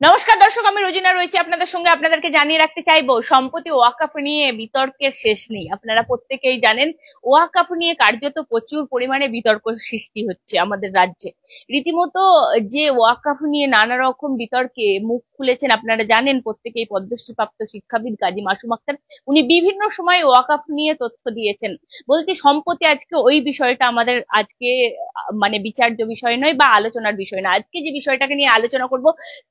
নমস্কার দর্শক, আমি রোজিনা রয়েছি আপনাদের সঙ্গে। আপনাদেরকে জানিয়ে রাখতে চাইবো, সম্প্রতি ওয়াকআপ নিয়ে বিতর্কের শেষ নেই। আপনারা প্রত্যেকেই জানেন ওয়াকআপ নিয়ে কার্যত প্রচুর পরিমাণে বিতর্ক সৃষ্টি হচ্ছে আমাদের রাজ্যে। রীতিমতো যে ওয়াকআপ নিয়ে নানা রকম বিতর্কে মুখ খুলেছেন, আপনারা জানেন প্রত্যেকেই পদ্মশ্রী প্রাপ্ত শিক্ষাবিদ কাজী মাসুম আক্তার। উনি বিভিন্ন সময় ওয়াকআপ নিয়ে তথ্য দিয়েছেন। বলছি সম্প্রতি আজকে ওই বিষয়টা আমাদের আজকে মানে বিচার্য বিষয় নয় বা আলোচনার বিষয় না। আজকে যে বিষয়টাকে নিয়ে আলোচনা করব,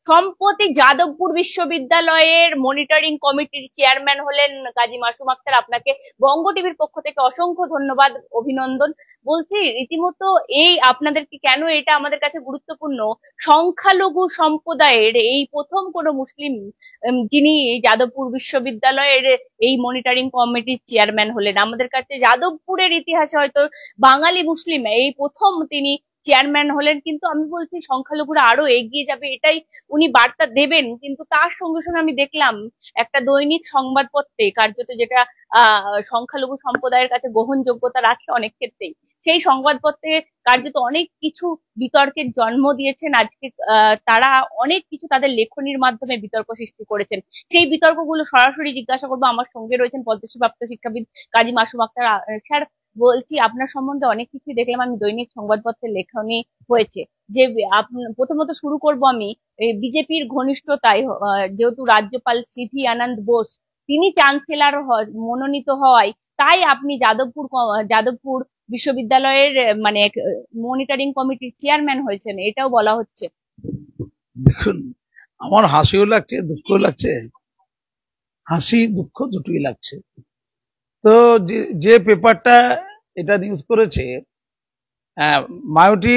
সম্প্রতি যাদবপুর বিশ্ববিদ্যালয়ের মনিটরিং কমিটির চেয়ারম্যান হলেন কাজী মাসুম আক্তার। আপনাকে বঙ্গ টিভির পক্ষ থেকে অসংখ্য ধন্যবাদ, অভিনন্দন। বলছি রীতিমতো এই আপনাদেরকে কেন এটা আমাদের কাছে গুরুত্বপূর্ণ, সংখ্যালঘু সম্প্রদায়ের এই প্রথম কোনো মুসলিম যিনি যাদবপুর বিশ্ববিদ্যালয়ের এই মনিটরিং কমিটির চেয়ারম্যান হলেন। আমাদের কাছে যাদবপুরের ইতিহাসে হয়তো বাঙালি মুসলিম এই প্রথম তিনি চেয়ারম্যান হলেন, কিন্তু আমি বলছি সংখ্যালঘুরা আরো এগিয়ে যাবে এটাই উনি বার্তা দেবেন। কিন্তু তার সঙ্গে সঙ্গে আমি দেখলাম একটা দৈনিক সংবাদপত্রে কার্যত যেটা সংখ্যালঘু সম্প্রদায়ের কাছে গ্রহণযোগ্যতা রাখে অনেক ক্ষেত্রেই, সেই সংবাদপত্রে কার্যত অনেক কিছু বিতর্কের জন্ম দিয়েছেন। আজকে তারা অনেক কিছু তাদের লেখনির মাধ্যমে বিতর্ক সৃষ্টি করেছেন। সেই বিতর্কগুলো সরাসরি জিজ্ঞাসা করবো। আমার সঙ্গে রয়েছেন পদ্মশ্রী প্রাপ্ত শিক্ষাবিদ কাজী মাসুম আক্তার। স্যার, বলছি আপনার সম্বন্ধে অনেক কিছুই দেখলাম আমি দৈনিক সংবাদপত্রে লেখনী হয়েছে। যে প্রথমত শুরু করব আমি বিজেপির ঘনিষ্ঠতায়, যেহেতু রাজ্যপাল সিভি আনন্দ বোস তিনি চ্যান্সেলর মনোনীত হওয়ায়, তাই আপনি যাদবপুর বিশ্ববিদ্যালয়ের মানে মনিটরিং কমিটির চেয়ারম্যান হয়েছেন, এটাও বলা হচ্ছে। দেখুন, আমার হাসিও লাগছে, দুঃখও লাগছে। হাসি দুঃখ দুটোই লাগছে। তো যে পেপারটা এটা নিউজ করেছে, মায়োটি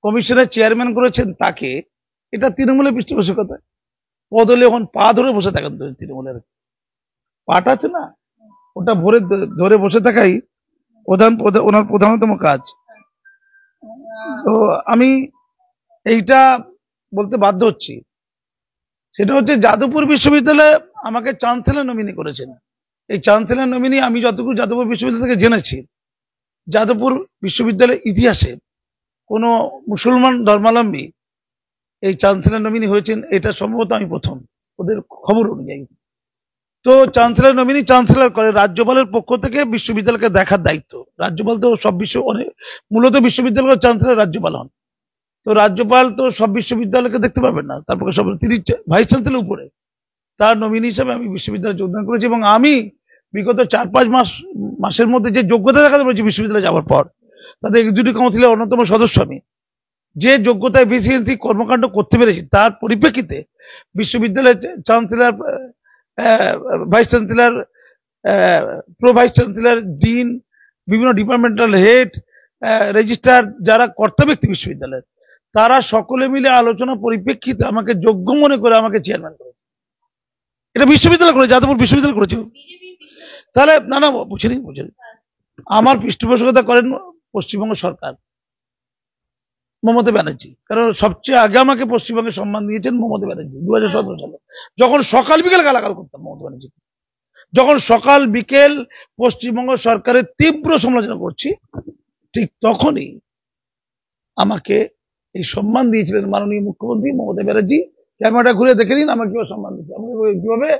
কমিশনের চেয়ারম্যান করেছেন তাকে, এটা তৃণমূলের পৃষ্ঠপোষকতা। পদলে এখন পা ধরে বসে থাকেন তৃণমূলের পাটা আছে না, ওটা ভরে ধরে বসে থাকাই ওনার প্রধানতম কাজ। তো আমি এইটা বলতে বাধ্য হচ্ছি, সেটা হচ্ছে যাদবপুর বিশ্ববিদ্যালয়ে আমাকে চ্যান্সেলর নমিনি করেছেন। এই চ্যান্সেলর নমিনি আমি যতটুকু যাদবপুর বিশ্ববিদ্যালয় থেকে জেনেছি, যাদবপুর বিশ্ববিদ্যালয়ের ইতিহাসে কোনো মুসলমান ধর্মাবলম্বী এই চ্যান্সেলর নমিনি হয়েছেন এটা সম্ভবত আমি প্রথম, ওদের খবর অনুযায়ী। তো চ্যান্সেলর নমিনি চ্যান্সেলর করে, রাজ্যপালের পক্ষ থেকে বিশ্ববিদ্যালয়কে দেখার দায়িত্ব। রাজ্যপাল তো সব মূলত বিশ্ববিদ্যালয়ের চ্যান্সেলর রাজ্যপাল হন। তো রাজ্যপাল তো সব বিশ্ববিদ্যালয়কে দেখতে পাবেন না, তারপরে সব তিনি ভাইস চ্যান্সেলর উপরে, তার নমিনি হিসেবে আমি বিশ্ববিদ্যালয়ে যোগদান করেছি। এবং আমি বিগত 4-5 মাসের মধ্যে যে যোগ্যতা দেখাতে পেরেছি বিশ্ববিদ্যালয়ে যাওয়ার পর, তাদের এক্সিকিউটিভ কাউন্সিলের অন্যতম সদস্য আমি, যে যোগ্যতায় এফিসিয়েন্সি কর্মকাণ্ড করতে পেরেছি তার পরিপ্রেক্ষিতে বিশ্ববিদ্যালয়ের chancellor, vice chancellor, pro vice chancellor, dean, বিভিন্ন ডিপার্টমেন্টাল হেড, রেজিস্ট্রার, যারা কর্তা ব্যক্তি বিশ্ববিদ্যালয়ের, তারা সকলে মিলে আলোচনা পরিপ্রেক্ষিতে আমাকে যোগ্য মনে করে আমাকে চেয়ারম্যান করেছে। এটা বিশ্ববিদ্যালয় করে, যাদবপুর বিশ্ববিদ্যালয় করেছে। তাহলে না বুঝিনি। আমার পৃষ্ঠপোষকতা করেন পশ্চিমবঙ্গ সরকার, মমতা ব্যানার্জি। কারণ সবচেয়ে আগে আমাকে পশ্চিমবঙ্গে সম্মান দিয়েছেন মমতা ব্যানার্জি 2017 সালে, যখন সকাল বিকেল গালাগাল করতাম মমতা ব্যানার্জি, যখন সকাল বিকেল পশ্চিমবঙ্গ সরকারের তীব্র সমালোচনা করছি, ঠিক তখনই আমাকে এই সম্মান দিয়েছিলেন মাননীয় মুখ্যমন্ত্রী মমতা ব্যানার্জি। ক্যামেরাটা ঘুরে দেখে নিন আমাকে কিভাবে সম্মান দিচ্ছে, আমাকে কিভাবে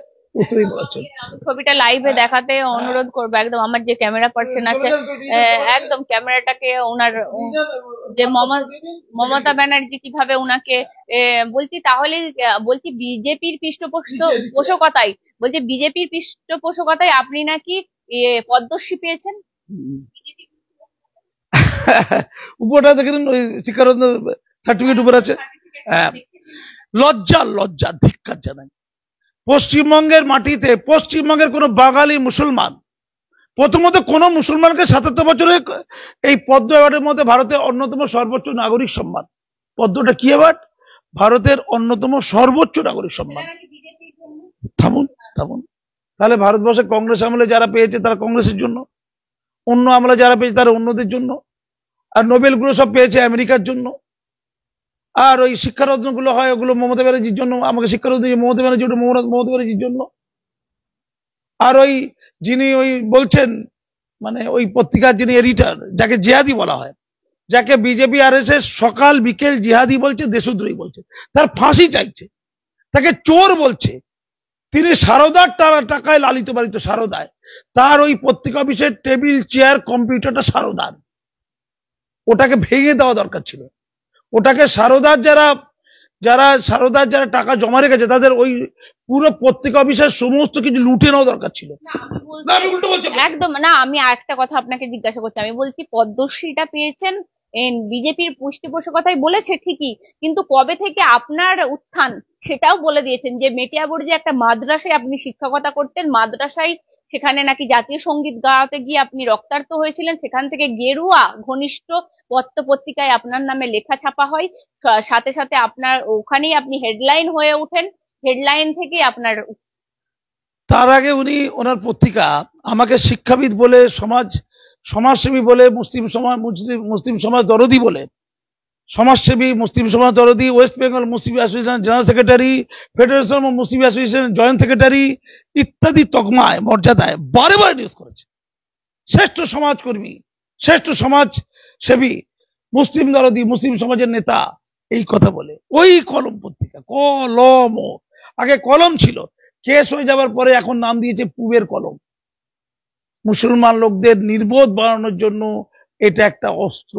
উত্তরই বলাচ্ছেন। ছবিটা লাইভে দেখাতে অনুরোধ করবো। একদম আমার যে ক্যামেরা পার্সন আছে, একদম ক্যামেরাটাকে ওনার যে মমতা ব্যানার্জি কিভাবে উনাকে বলছি, তাহলে বলছি বিজেপির পৃষ্ঠপোষকতায়, বলছি বিজেপির পৃষ্ঠপোষকতায় আপনি নাকি পদ্মশ্রী পেয়েছেন। উপরটা দেখেন, ওই শিক্ষারত্ন সার্টিফিকেট উপর আছে। লজ্জা ধিক্কার জানাই। পশ্চিমবঙ্গের মাটিতে পশ্চিমবঙ্গের কোন বাঙালি মুসলমান, প্রথমত কোন মুসলমানকে ৭৭ বছরে এই পদ্ম অ্যাওয়ার্ডের মধ্যে ভারতের অন্যতম সর্বোচ্চ নাগরিক সম্মান। পদ্মটা কি অ্যাওয়ার্ড? ভারতের অন্যতম সর্বোচ্চ নাগরিক সম্মান। থামুন। তাহলে ভারতবর্ষে কংগ্রেস আমলে যারা পেয়েছে তারা কংগ্রেসের জন্য, অন্য আমলে যারা পেয়েছে তারা অন্যদের জন্য, আর নোবেল গুলো সব পেয়েছে আমেরিকার জন্য, আর ওই শিক্ষারত্ন গুলো হয় ওগুলো মমতা ব্যানার্জির জন্য। আমাকে শিক্ষারত্ন মমতা ব্যানার্জি, ওটা মমতা ব্যানার্জির জন্য। আর ওই যিনি ওই বলছেন, মানে ওই পত্রিকার যিনি এডিটর, যাকে জিহাদি বলা হয়, যাকে বিজেপি RSS সকাল বিকেল জিহাদি বলছে, দেশদ্রোহী বলছে, তার ফাঁসি চাইছে। তাকে চোর বলছে। তিনি সারদার টাকায় লালিত পালিত, সারদায় তার ওই পত্রিকা অফিসের টেবিল চেয়ার কম্পিউটারটা সারদার, ওটাকে ভেঙে দেওয়া দরকার ছিল। ওটাকে সারদার যারা টাকা জমা রেখেছে তাদের ওই পুরো পত্রিকা অফিসের সমস্ত কিছু লুটে নেওয়া দরকার ছিল। একদম না, আমি আরেকটা কথা আপনাকে জিজ্ঞাসা করছি। আমি বলছি পদ্মশ্রীটা পেয়েছেন বিজেপির পৃষ্ঠপোষকতায় বলেছে ঠিকই, কিন্তু কবে থেকে আপনার উত্থান সেটাও বলে দিয়েছেন যে মেটিয়াবুরুজে একটা মাদ্রাসায় আপনি শিক্ষকতা করতেন, মাদ্রাসায় সেখানে নাকি জাতীয় সঙ্গীত গাওয়াতে গিয়ে আপনি রক্তাক্ত হয়েছিলেন, সেখান থেকে গেরুয়া ঘনিষ্ঠ পত্র পত্রিকায় আপনার নামে লেখা ছাপা হয়, সাথে সাথে আপনার ওখানেই আপনি হেডলাইন হয়ে ওঠেন, হেডলাইন থেকে আপনার। তার আগে উনি ওনার পত্রিকা আমাকে শিক্ষাবিদ বলে, সমাজসেবী বলে, মুসলিম সমাজ দরদি বলে, সমাজসেবী, মুসলিম সমাজ দরদি, West Bengal Muslim association general secretary, federation of Muslim association joint secretary ইত্যাদি তকমায় মর্যাদায় বারে বারে নিউজ করেছে। শ্রেষ্ঠ সমাজকর্মী, শ্রেষ্ঠ সমাজ সেবী, মুসলিম দরদি, মুসলিম সমাজের নেতা, এই কথা বলে। ওই কলম পত্রিকা, কলম, আগে কলম ছিল, কেস হয়ে যাবার পরে এখন নাম দিয়েছে পূবের কলম। মুসলমান লোকদের নির্বোধ বানানোর জন্য এটা একটা অস্ত্র,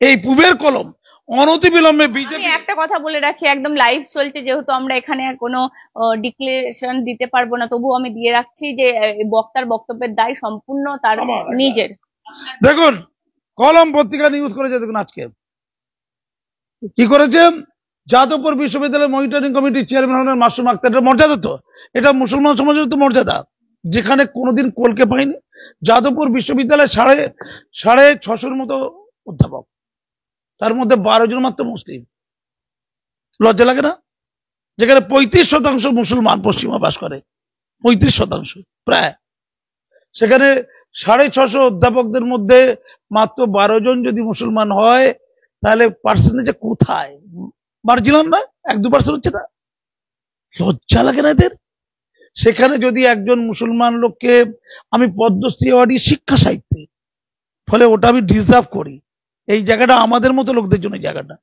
এই পূবের কলম। অনতিবিলম্বে বিজেপি, একটা কথা বলে রাখি, একদম লাইভ চলছে, যেহেতু আমরা এখানে কোনো ডিক্লারেশন দিতে পারবো না, তবু আমি দিয়ে রাখছি যে বক্তার বক্তব্যের দায় সম্পূর্ণ তার নিজের। দেখুন কলম পত্রিকা নিউজ করেছে, দেখুন আজকে কি করেছে। যাদবপুর বিশ্ববিদ্যালয় মনিটরিং কমিটির চেয়ারম্যান হলেন মাসুম আক্তার। এটা মর্যাদা তো, এটা মুসলমান সমাজের তো মর্যাদা, যেখানে কোনোদিন কলকে পাইনি। যাদবপুর বিশ্ববিদ্যালয়ে 650 মতো অধ্যাপক, তার মধ্যে 12 জন মাত্র মুসলিম। লজ্জা লাগে না? যেখানে 35% মুসলমান পশ্চিমা বাস করে, 35% প্রায়, সেখানে 650 অধ্যাপকদের মধ্যে মাত্র 12 জন যদি মুসলমান হয়, তাহলে পার্সেন্টেজে কোথায়? মার্জিনাল না, 1-2% হচ্ছে না? লজ্জা লাগে না এদের? সেখানে যদি একজন মুসলমান লোককে আমি পদ্মশ্রী অ্যাওয়ার্ড শিক্ষা সাহিত্যে, ফলে ওটা আমি ডিজার্ভ করি। এই জায়গাটা আমাদের মতো লোকদের জন্য জায়গাটা।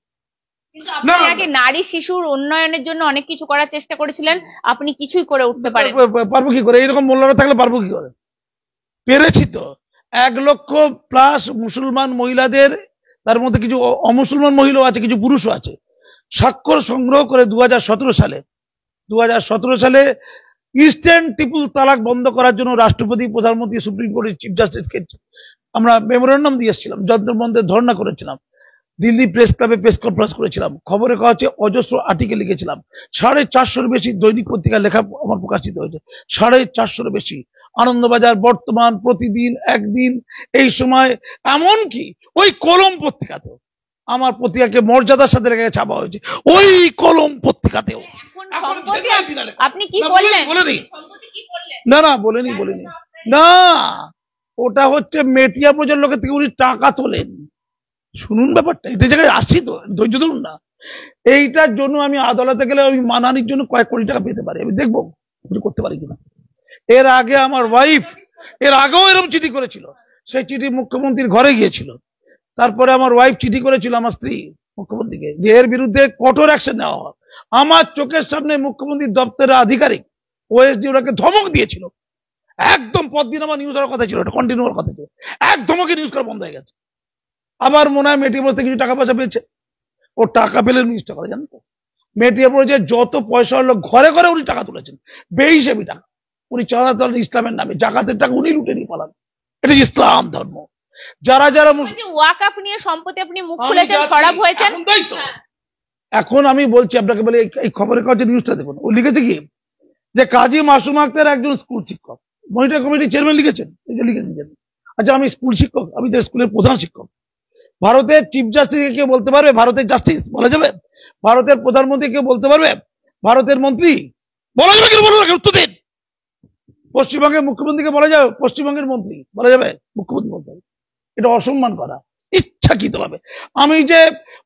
আপনি আগে নারী শিশুর উন্নয়নের জন্য অনেক কিছু করার চেষ্টা করেছিলেন, আপনি কিছুই করে উঠতে পারেন? পারবো কি করে? এইরকম মোল্লারা থাকলে পারবো কি করে? পেরেছি তো। 1 লক্ষ প্লাস মুসলমান মহিলাদের, তার মধ্যে কিছু অমুসলমান মহিলাও আছে, কিছু পুরুষও আছে, স্বাক্ষর সংগ্রহ করে 2017 সালে ইস্টার্ন ট্রিপল তালাক বন্ধ করার জন্য রাষ্ট্রপতি, প্রধানমন্ত্রী, সুপ্রিম কোর্টের চিফ জাস্টিসকে আমরা মেমোরেন্ডাম দিয়েছিলাম, যন্ত্র বন্ধে ধর্ণা করেছিলাম, দিল্লি প্রেস ক্লাবে প্রেস কনফারেন্স করেছিলাম, খবরে কাগজে অজস্র আর্টিকেল লিখেছিলাম, 450 বেশি দৈনিক পত্রিকা লেখা আমার প্রকাশিত হয়েছে, 450 বেশি। আনন্দবাজার, বর্তমান, প্রতিদিন, একদিন, এই সময়, এমনকি ওই কলম পত্রিকাতেও আমার পত্রিকাকে মর্যাদার সাথে রেখে ছাপা হয়েছে, ওই কলম পত্রিকাতেও। আপনি কি বললেন? না বলেনি না, ওটা হচ্ছে মেটিয়াবুরুজের লোকের থেকে উনি টাকা তোলেন। শুনুন ব্যাপারটা, এটা জায়গায় আসছি তো, ধৈর্য ধরুন না। এইটার জন্য আমি আদালতে গেলে ওই মানহানির জন্য কয়েক কোটি টাকা পেতে পারি, আমি দেখবো করতে পারি কিনা। এর আগে আমার ওয়াইফ এর আগেও এরকম চিঠি করেছিল, সেই চিঠি মুখ্যমন্ত্রীর ঘরে গিয়েছিল। তারপরে আমার ওয়াইফ চিঠি করেছিল আমার স্ত্রী মুখ্যমন্ত্রীকে, যে এর বিরুদ্ধে কঠোর অ্যাকশন নেওয়া হয়। আমার চোখের সামনে মুখ্যমন্ত্রীর দপ্তরের আধিকারিক ওএসডি ওনাকে ধমক দিয়েছিল, একদম পরদিন আমার নিউজ হওয়ার কথা ছিল, এটা কন্টিনিউ হওয়ার কথা ছিল, এক ধমকে নিউজ করা বন্ধ হয়ে গেছে। আবার মনে হয় মেটিয়াবুরুজে কিছু টাকা পয়সা পেয়েছে, ও টাকা পেলে নিউজটা করে, জানেন তো? মেটিয়াবুরুজে যত পয়সা হলো ঘরে ঘরে উনি টাকা তুলেছেন, বেহিসেবি টাকা। উনি চাঁদা ইসলামের নামে জাকাতের টাকা উনি লুটে নিয়ে পালান। এটা ইসলাম ধর্ম। যারা ওয়াকফ নিয়ে সম্পত্তি আপনি মুখ খুলেছেন, সরব হয়েছেন। এখন আমি বলছি আপনাকে, বলে এই খবরের কাগজে নিউজটা দেখুন, ও লিখেছে কি যে কাজী মাসুম আক্তার একজন স্কুল শিক্ষক, মনিটর কমিটির চেয়ারম্যান লিখেছেন, আচ্ছা আমি স্কুল শিক্ষক, আমি তো স্কুলের প্রধান শিক্ষক। ভারতের চিফ জাস্টিসকে কেউ বলতে পারবে ভারতের জাস্টিস বলা যাবে? ভারতের প্রধানমন্ত্রী কেউ বলতে পারবে ভারতের মন্ত্রী বলা যাবে? কেউ বলা যাবে? উত্তর দিন। পশ্চিমবঙ্গের মুখ্যমন্ত্রীকে বলা যাবে পশ্চিমবঙ্গের মন্ত্রী বলা যাবে? মুখ্যমন্ত্রী বলতে হবে। এটা অসম্মান করা ইচ্ছাকৃত ভাবে। আমি যে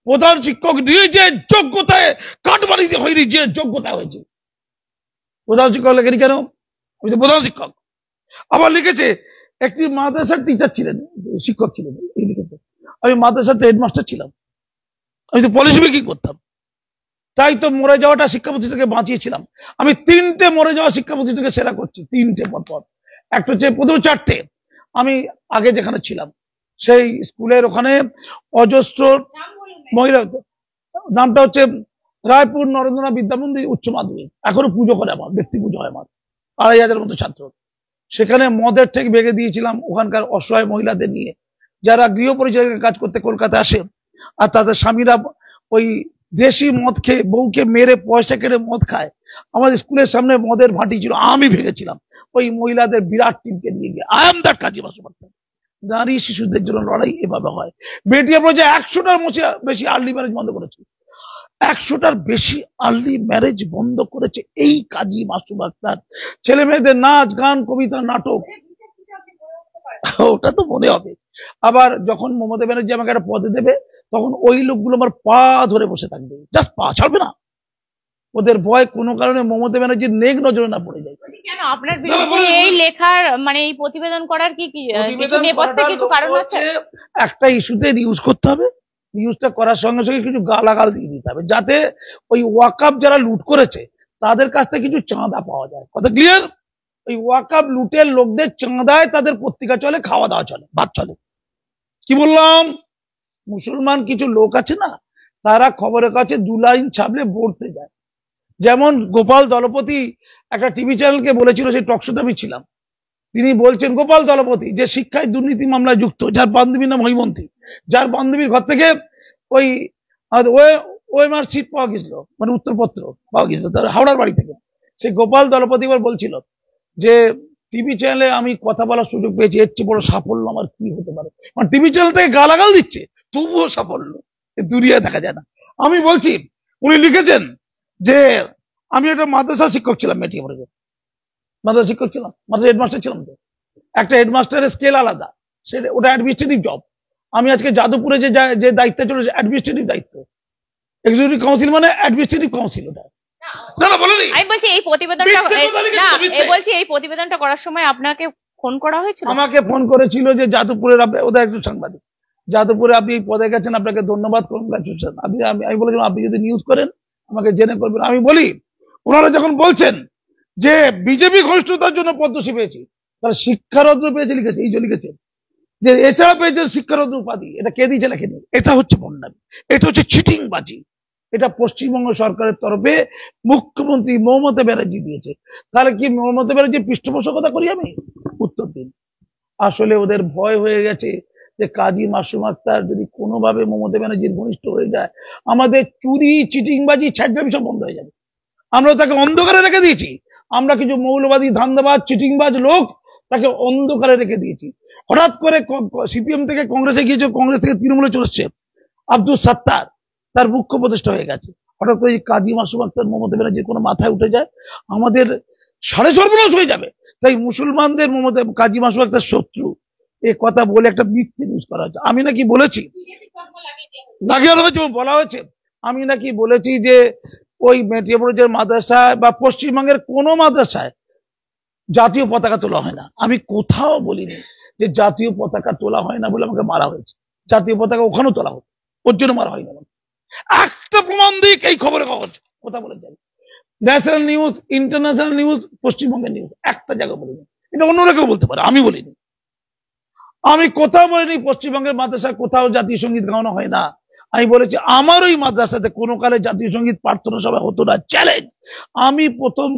প্রধান শিক্ষক দিয়ে যে যোগ্যতায় কাটবাড়িতে হয়নি, যে যোগ্যতা হয়েছে, প্রধান শিক্ষক লেখেনি কেন? আমি তো প্রধান শিক্ষক। আবার লিখেছে একটি মাদ্রাসার টিচার ছিলেন, শিক্ষক ছিলেন, এই লিখেছে আমি মাদ্রাসাতে হেডমাস্টার ছিলাম, আমি তো পলিসি মেকিং করতাম। তাই তো মরে যাওয়াটা শিক্ষা প্রতিষ্ঠানকে বাঁচিয়েছিলাম। আমি 3টে মরে যাওয়া শিক্ষা প্রতিষ্ঠানকে সেরা করছি, 3টে পর। একটা হচ্ছে প্রথম 4টে আমি আগে যেখানে ছিলাম সেই স্কুলের ওখানে অজস্র মহিলা, নামটা হচ্ছে রায়পুর নরেন্দ্রনাথ বিদ্যামন্দির উচ্চ মাধ্যমিক, এখনো পুজো করে, আমার ব্যক্তি পুজো হয়, আমার 2500 মতো ছাত্র। সেখানে মদের ঠেক ভেঙে দিয়েছিলাম ওখানকার অসহায় মহিলাদের নিয়ে, যারা গৃহ পরিচারিকার কাজ করতে কলকাতা আসে আর তাদের স্বামীরা ওই দেশি মদ খেয়ে বউকে মেরে পয়সা কেটে মদ খায়। আমাদের স্কুলের সামনে মদের ভাটি ছিল, আমি ভেঙেছিলাম ওই মহিলাদের বিরাট টিমকে নিয়ে গিয়ে। আই এম দ্যাট কাজী মাসুদ। নারী শিশুদের জন্য লড়াই এভাবে হয়। বেটিয়া প্রজা 100টার বেশি আর্লি ম্যারেজ বন্ধ করেছে, 100টার বেশি আর্লি ম্যারেজ বন্ধ করেছে এই কাজী মাসুদ আক্তার। ছেলে মেয়েদের নাচ গান কবিতা নাটক, ওটা তো মনে হবে। আবার যখন মমতা ব্যানার্জি আমাকে একটা পদে দেবে তখন ওই লোকগুলো আমার পা ধরে বসে থাকবে, জাস্ট পা ছাড়বে না। ওদের ভয় কোনো কারণে মমতা ব্যানার্জির নেক নজরে না পড়ে যায়। কেন আপনার বিরুদ্ধে এই লেখার মানে এই প্রতিবেদন করার কি কিছু কারণ আছে? একটা ইস্যুতে নিউজ করতে হবে, নিউজটা করার সঙ্গে সঙ্গে কিছু গালাগাল দিয়ে দিতে হবে, যাতে ওই ওয়াকআপ যারা লুট করেছে তাদের কাছ থেকে কিছু চাঁদা পাওয়া যায়। কথা ক্লিয়ার? ওই ওয়াকআপ লুটের লোকদের চাঁদায় তাদের পত্রিকা চলে, খাওয়া দাওয়া চলে, ভাত চলে। কি বললাম? মুসলমান কিছু লোক আছে না, তারা খবরের কাছে 2 লাইন ছাপলে পড়তে যায়। যেমন গোপাল দলপতি একটা টিভি চ্যানেলকে বলেছিল, সেই টকশোতে আমি ছিলাম, তিনি বলছেন গোপাল দলপতি যে শিক্ষায় দুর্নীতি মামলায় যুক্ত, যার বান্ধবীর নাম হৈমন্তী, যার বান্ধবীর ঘর থেকে ওই ওএমআর সিট পাওয়া গেছিল, মানে উত্তরপত্র পাওয়া গেছিল তার হাওড়ার বাড়ি থেকে। সেই গোপাল দলপতি এবার বলছিল যে টিভি চ্যানেলে আমি কথা বলার সুযোগ পেয়েছি, এর চেয়ে বড় সাফল্য আমার কি হতে পারে। মানে টিভি চ্যানেল থেকে গালাগাল দিচ্ছে, তবুও সাফল্য দুনিয়ায় দেখা যায় না। আমি বলছি, উনি লিখেছেন যে আমি একটা মাদ্রাসা শিক্ষক ছিলাম, মেটিয়াপুরে মাদ্রাসা শিক্ষক ছিলাম, মাদ্রাসা হেডমাস্টার ছিলাম। তো একটা হেডমাস্টারের স্কেল আলাদা, সেটা ওটা অ্যাডমিনিস্ট্রেটিভ জব। আমি আজকে যাদবপুরে যে দায়িত্বে চলেছে অ্যাডমিনিস্ট্রেটিভ দায়িত্ব, এক্সিকিউটিভ কাউন্সিল মানে অ্যাডমিনিস্ট্রেটিভ কাউন্সিল। ওটা আমি বলছি এই প্রতিবেদনটা করার সময় আপনাকে ফোন করা হয়েছিল? আমাকে ফোন করেছিল যে যাদবপুরের ওদের একজন সাংবাদিক, যাদবপুরে আপনি এই পদে গেছেন, আপনাকে ধন্যবাদ, কংগ্রাচুলেশন। আমি বলেছিলাম আপনি যদি নিউজ করেন আমাকে জেনে করবেন। আমি বলি, ওনারা যখন বলছেন যে বিজেপি ঘনিষ্ঠতার জন্য পদ্মশ্রী পেয়েছি, তারা শিক্ষারত্ন পেয়েছে লিখেছে, এই যে লিখেছেন যে এছাড়া পেয়েছেন শিক্ষারত্ন উপাধি। এটা কে দিয়েছে লেখেনি, এটা হচ্ছে বন্যামি, এটা হচ্ছে চিটিংবাজি। এটা পশ্চিমবঙ্গ সরকারের তরফে মুখ্যমন্ত্রী মমতা ব্যানার্জি দিয়েছে। তাহলে কি মমতা ব্যানার্জি পৃষ্ঠপোষকতা করি আমি? উত্তর দিন। আসলে ওদের ভয় হয়ে গেছে যে কাজী মাসুম আক্তার যদি কোনোভাবে মমতা ব্যানার্জির ঘনিষ্ঠ হয়ে যায়, আমাদের চুরি চিটিংবাজি ছাড়াবি সব বন্ধ হয়ে যাবে। আমরা তাকে অন্ধকারে রেখে দিয়েছি, আমরা কিছু মৌলবাদী ধান্দাবাজ চিটিংবাজ লোক তাকে অন্ধকারে রেখে দিয়েছি। হঠাৎ করে সিপিএম থেকে কংগ্রেসে গিয়েছে, কংগ্রেস থেকে তৃণমূলে চলে এসছে, আব্দুল সাত্তার তার মুখ্য উপদেষ্টা হয়ে গেছে। হঠাৎ করে কাজী মাসুম আক্তার মমতা ব্যানার্জির কোনো মাথায় উঠে যায়, আমাদের সাড়ে সর্বনাশ হয়ে যাবে। তাই মুসলমানদের মমতা কাজী মাসুম আক্তার শত্রু এ কথা বলে একটা মিথ্যে নিউজ করা হচ্ছে। আমি নাকি বলেছি, বলা হয়েছে আমি নাকি বলেছি যে ওই মেটিয়াপুরের মাদ্রাসায় বা পশ্চিমবঙ্গের কোন মাদ্রাসায় জাতীয় পতাকা তোলা হয় না। আমি কোথাও বলিনি যে জাতীয় পতাকা তোলা হয় না বলে আমাকে মারা হয়েছে। জাতীয় পতাকা ওখানেও তোলা হতো, ওর জন্য মারা হয়নি। একটা প্রমাণ দিক এই খবরের কাগজ কথা বলে যাবে, ন্যাশনাল নিউজ, ইন্টারন্যাশনাল নিউজ, পশ্চিমবঙ্গের নিউজ, একটা জায়গা বলিনি। এটা অন্যরা কেউ বলতে পারে, আমি বলিনি। আমি কোথাও বলিনি পশ্চিমবঙ্গের মাদ্রাসায় কোথাও জাতীয় সঙ্গীত গাওয়ানো হয় না। আমি বলেছি আমার ওই মাদ্রাসাতে কোনো কালে জাতীয় সঙ্গীত প্রার্থনা সভা হতো না, চ্যালেঞ্জ। আমি প্রথম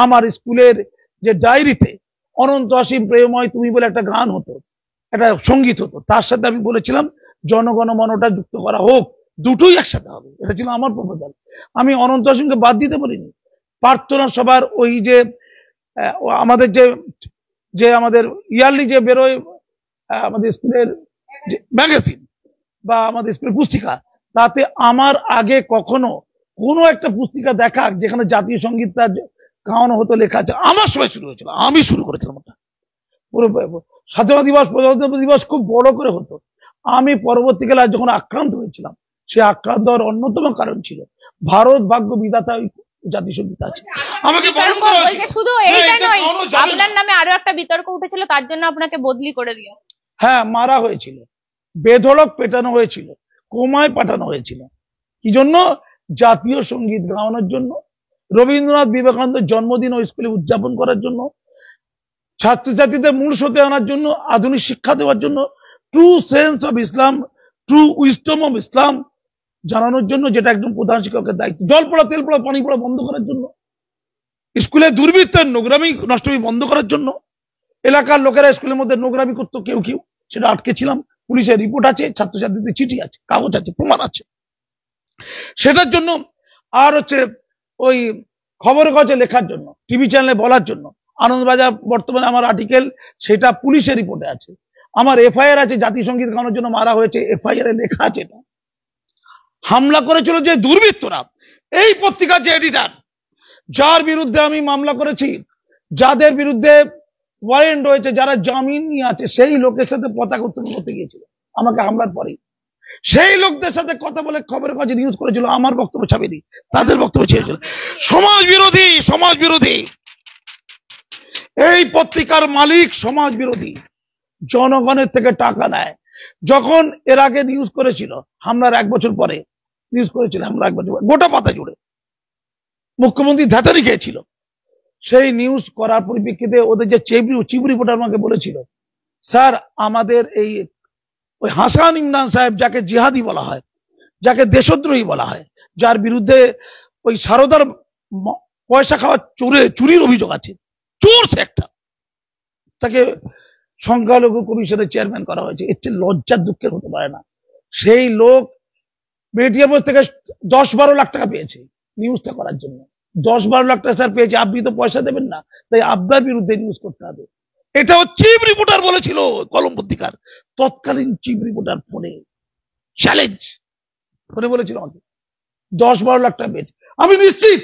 আমার স্কুলের যে ডায়েরিতে অনন্ত অসীম প্রেমময় তুমি বলে একটা গান হতো, একটা সঙ্গীত হতো, তার সাথে আমি বলেছিলাম জনগণ মনটা যুক্ত করা হোক, দুটোই একসাথে হবে। এটা ছিল আমার প্রপোজাল। আমি অনন্ত অসীমকে বাদ দিতে বলিনি। প্রার্থনা সভার ওই যে আমাদের যে আমাদের ইয়ারলি যে বেরোয় আমাদের স্কুলের ম্যাগাজিন বা আমাদের স্কুলের পুস্তিকা, তাতে আমার আগে কখনো কোনো একটা পুস্তিকা দেখা যেখানে জাতীয় সঙ্গীতটা গাওয়ানো হতো লেখা আছে, আমার সময় শুরু হয়েছিল, আমি শুরু করেছিলাম ওটা। পুরো স্বাধীনতা দিবস প্রজাতন্ত্র দিবস খুব বড় করে হতো। আমি পরবর্তীকালে যখন আক্রান্ত হয়েছিলাম, সে আক্রান্ত হওয়ার অন্যতম কারণ ছিল ভারত ভাগ্য বিধাতা জাতীয় সঙ্গীত আছে। আমাকে শুধু এইটা নয়, আপনার নামে আরো একটা বিতর্ক উঠেছিল, তার জন্য আপনাকে বদলি করে দিও। হ্যাঁ, মারা হয়েছিল, বেধড়ক পেটানো হয়েছিল, কোমায় পাঠানো হয়েছিল। কি জন্য? জাতীয় সঙ্গীত গাওয়ানোর জন্য, রবীন্দ্রনাথ বিবেকানন্দের জন্মদিন ওই স্কুলে উদযাপন করার জন্য, ছাত্রছাত্রীদের মূল স্রোতে আনার জন্য, আধুনিক শিক্ষা দেওয়ার জন্য, true sense of Islam, true wisdom of Islam জানানোর জন্য, যেটা একদম প্রধান শিক্ষকের দায়িত্ব। জল পড়া, তেল পড়া, পানি পড়া বন্ধ করার জন্য, স্কুলে দুর্বৃত্তের নোংরামি নষ্টমি বন্ধ করার জন্য। এলাকার লোকেরা স্কুলের মধ্যে নোংরামি করতো কেউ কেউ, সেটা আটকে ছিলাম। পুলিশের রিপোর্ট আছে, ছাত্রছাত্রীদের চিঠি আছে, কাগজ আছে, প্রমাণ আছে সেটার জন্য। আর হচ্ছে ওই খবরের কাগজে লেখার জন্য, টিভি চ্যানেলে বলার জন্য। আনন্দবাজার বর্তমানে আমার আর্টিকেল, সেটা পুলিশের রিপোর্টে আছে। আমার এফআইআর আছে, জাতীয় সঙ্গীত গাওয়ানোর জন্য মারা হয়েছে, এফআইআর এ লেখা আছে। এটা হামলা করেছিল যে দুর্বৃত্তরা, এই পত্রিকার যে এডিটর, যার বিরুদ্ধে আমি মামলা করেছি, যাদের বিরুদ্ধে ওয়ারেন্ট রয়েছে, যারা জামিন নিয়ে আছে, সেই লোকের সাথে পতাকা উত্তোলন করতে গিয়েছিল আমাকে হামলার পরেই। সেই লোকদের সাথে কথা বলে খবরের কাগজে নিউজ করেছিল, আমার বক্তব্য ছাপেনি, তাদের বক্তব্য ছেড়েছিল। সমাজ বিরোধী, সমাজ বিরোধী। এই পত্রিকার মালিক সমাজ বিরোধী, জনগণের থেকে টাকা নেয়। যখন এর আগে নিউজ করেছিল হামলার 1 বছর পরে, নিউজ করেছিল হামলা 1 বছর, গোটা পাতা জুড়ে মুখ্যমন্ত্রী ধাতারি খেয়েছিল। সেই নিউজ করার পরিপ্রেক্ষিতে ওদের যে চিফ রিপোর্টার আমাকে বলেছিল, স্যার আমাদের এই ওই হাসান ইমরান সাহেব, যাকে জিহাদি বলা হয়, যাকে দেশদ্রোহী বলা হয়, যার বিরুদ্ধে ওই সারদার পয়সা খাওয়া চুরির অভিযোগ আছে, চোর সে একটা, তাকে সংখ্যালঘু কমিশনের চেয়ারম্যান করা হয়েছে। এর চেয়ে লজ্জার দুঃখের হতে পারে না। সেই লোক মেটিয়াবোস থেকে 10-12 লাখ টাকা পেয়েছে নিউজটা করার জন্য। 10-12 লাখ টাকা স্যার পেয়েছে, আপনি তো পয়সা দেবেন না, তাই আপনার বিরুদ্ধে নিউজ করতে হবে। এটাও চিফ রিপোর্টার বলেছিল কলম পত্রিকার, তৎকালীন চিফ রিপোর্টার ফোনে চ্যালেঞ্জ ফোনে বলেছিল আমাকে 10-12 লাখ টাকা পেয়েছে। আমি নিশ্চিত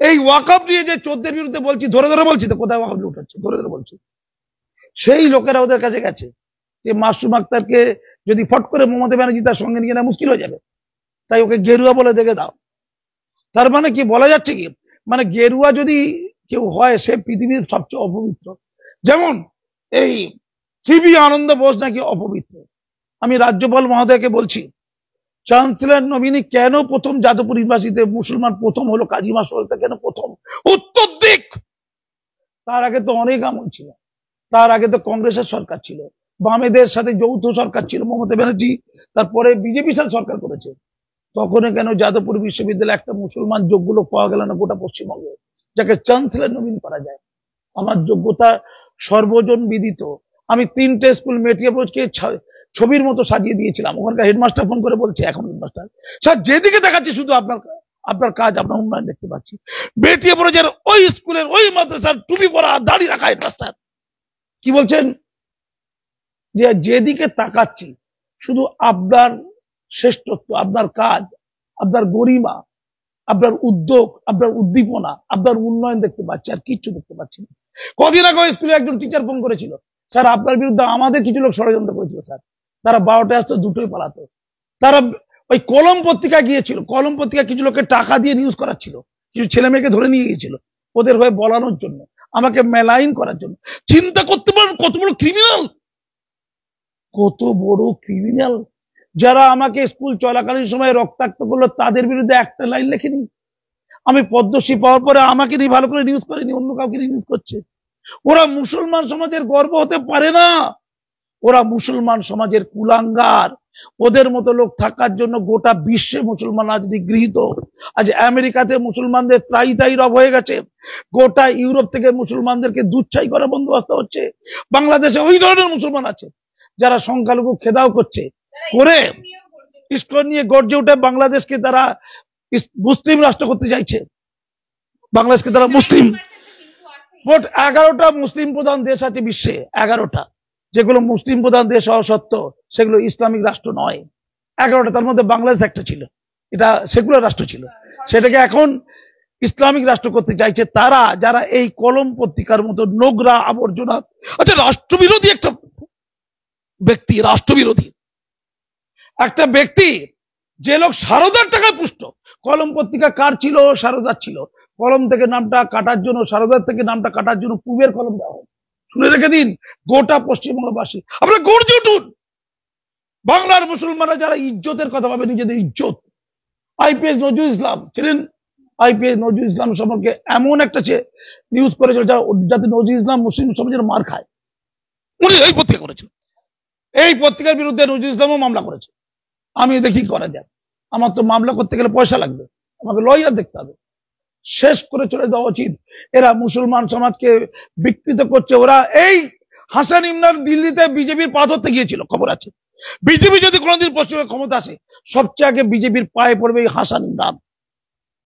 এই ওয়াকআপ নিয়ে যে চোরদের বিরুদ্ধে বলছি, ধরে ধরে বলছি তো, কোথায় ওয়াকআপ লুট হচ্ছে ধরে ধরে বলছি, সেই লোকেরা ওদের কাছে গেছে যে মাসুম আক্তারকে যদি ফট করে মমতা ব্যানার্জি তার সঙ্গে নিয়ে নেওয়া মুশকিল হয়ে যাবে, তাই ওকে গেরুয়া বলে দেখে দাও। তার মানে কি বলা যাচ্ছে কি, মানে গেরুয়া যদি কেউ হয়, সে পৃথিবীর সবচেয়ে অপবিত্র। যেমন এই সিবি আনন্দ বোস নাকি অপবিত্র। আমি রাজ্যপাল মহোদয়কে বলছি, চ্যান্সেলর নবীনী কেন প্রথম যাদবপুর ইউনিভার্সিটিতে মুসলমান প্রথম হলো, কাজী মাসুদ কেন প্রথম? উত্তর দিক। তার আগে তো অনেক আমল ছিল, তার আগে তো কংগ্রেসের সরকার ছিল, বামেদের সাথে যৌথ সরকার ছিল, মমতা ব্যানার্জি তারপরে বিজেপি সাথে সরকার করেছে। তখন কেন যাদবপুর বিশ্ববিদ্যালয়ে একটা মুসলমান যোগ্য লোক পাওয়া গেল না গোটা পশ্চিমবঙ্গে, যাকে চ্যান্সেলর নবীন করা যায়? আমার যোগ্যতা সর্বজন বিদিত। আমি 3টে স্কুল মেটিয়াবোসকে ছবির মতো সাজিয়ে দিয়েছিলাম। ওখানকার হেডমাস্টার ফোন করে বলছে, এখন হেডমাস্টার স্যার যেদিকে দেখাচ্ছি শুধু আপনার কাজ, আপনার উন্নয়ন দেখতে পাচ্ছি। মেটিয়াবোসের ওই স্কুলের ওই মাদ্রাসার টুপি পরা, দাড়ি রাখা হেডমাস্টার কি বলছেন, যে যেদিকে তাকাচ্ছি শুধু আপনার শ্রেষ্ঠত্ব, আপনার কাজ, আপনার গরিমা, আপনার উদ্যোগ, আপনার উদ্দীপনা, আপনার উন্নয়ন দেখতে পাচ্ছি, আর কিচ্ছু দেখতে পাচ্ছি না। কদিন আগে স্কুলে একজন টিচার ফোন করেছিল, স্যার আপনার বিরুদ্ধে আমাদের কিছু লোক ষড়যন্ত্র করেছিল স্যার, তারা 12টায় আসতো, 2টোই পালাতো। তারা ওই কলম পত্রিকা গিয়েছিল, কলম পত্রিকা কিছু লোকের টাকা দিয়ে নিউজ করাচ্ছিল, কিছু ছেলে মেয়েকে ধরে নিয়ে গিয়েছিল ওদের হয়ে বলানোর জন্য, আমাকে মেলাইন করার জন্য। চিন্তা করতে পারেন কত বড় ক্রিমিনাল, কত বড় ক্রিমিনাল। যারা আমাকে স্কুল চলাকালীন সময় রক্তাক্ত করলো, তাদের বিরুদ্ধে একটা লাইন লেখেনি। আমি পদ্মশ্রী পাওয়ার পরে আমাকে নিয়ে ভালো করে নিউজ করেনি, অন্য কাউকে নিউজ করছে। ওরা মুসলমান সমাজের গর্ব হতে পারে না, ওরা মুসলমান সমাজের কুলাঙ্গার। ওদের মতো লোক থাকার জন্য গোটা বিশ্বে মুসলমানরা যদি গৃহীত। আজ আমেরিকাতে মুসলমানদের ত্রাই রব হয়ে গেছে, গোটা ইউরোপ থেকে মুসলমানদেরকে দুচ্ছাই করার বন্দোবস্ত হচ্ছে। বাংলাদেশে ওই ধরনের মুসলমান আছে যারা সংখ্যালঘু খেদাও করছে, করে ইসকন নিয়ে গর্জে উঠে বাংলাদেশকে তারা মুসলিম রাষ্ট্র করতে চাইছে। বাংলাদেশকে তারা মুসলিম, মোট 11টা মুসলিম প্রধান দেশ আছে বিশ্বে, 11টা, যেগুলো মুসলিম প্রধান দেশ হওয়া সত্ত্বেও সেগুলো ইসলামিক রাষ্ট্র নয়। 11টা, তার মধ্যে বাংলাদেশ একটা ছিল, এটা সেকুলার রাষ্ট্র ছিল, সেটাকে এখন ইসলামিক রাষ্ট্র করতে চাইছে তারা, যারা এই কলম পত্রিকার মতো নোংরা আবর্জনা। আচ্ছা, রাষ্ট্রবিরোধী একটা ব্যক্তি, রাষ্ট্রবিরোধী একটা ব্যক্তি, যে লোক সারদার টাকায় পুষ্ট। কলম পত্রিকা কার ছিল? সারদার ছিল। কলম থেকে নামটা কাটার জন্য, সারদার থেকে নামটা কাটার জন্য পূবের কলম দেওয়া হয়। শুনে রেখে দিন গোটা পশ্চিমবঙ্গবাসী, আপনারা গর্জে উঠুন। বাংলার মুসলমানরা যারা ইজ্জতের কথা ভাবে, নিজেদের ইজ্জত, আইপিএস নজরুল ইসলাম ছিলেন, আইপিএস নজরুল ইসলাম সম্পর্কে এমন একটা নিউজ করেছিল যাতে নজরুল ইসলাম মুসলিম সমাজের মার খায়, উনি এই পত্রিকা করেছেন। এই পত্রিকার বিরুদ্ধে নজরুল ইসলামও মামলা করেছে। আমি দেখি করা যায়, আমার তো মামলা করতে গেলে পয়সা লাগবে, আমাকে লয়ার দেখতে হবে। শেষ করে চলে যাওয়া উচিত। এরা মুসলমান সমাজকে বিকৃত করছে। ওরা এই হাসান ইমরান দিল্লিতে বিজেপির পা ধরতে গিয়েছিল, খবর আছে। বিজেপি যদি কোনোদিন পশ্চিমবঙ্গে ক্ষমতা আসে, সবচেয়ে আগে বিজেপির পায়ে পড়বে এই হাসান ইমরান।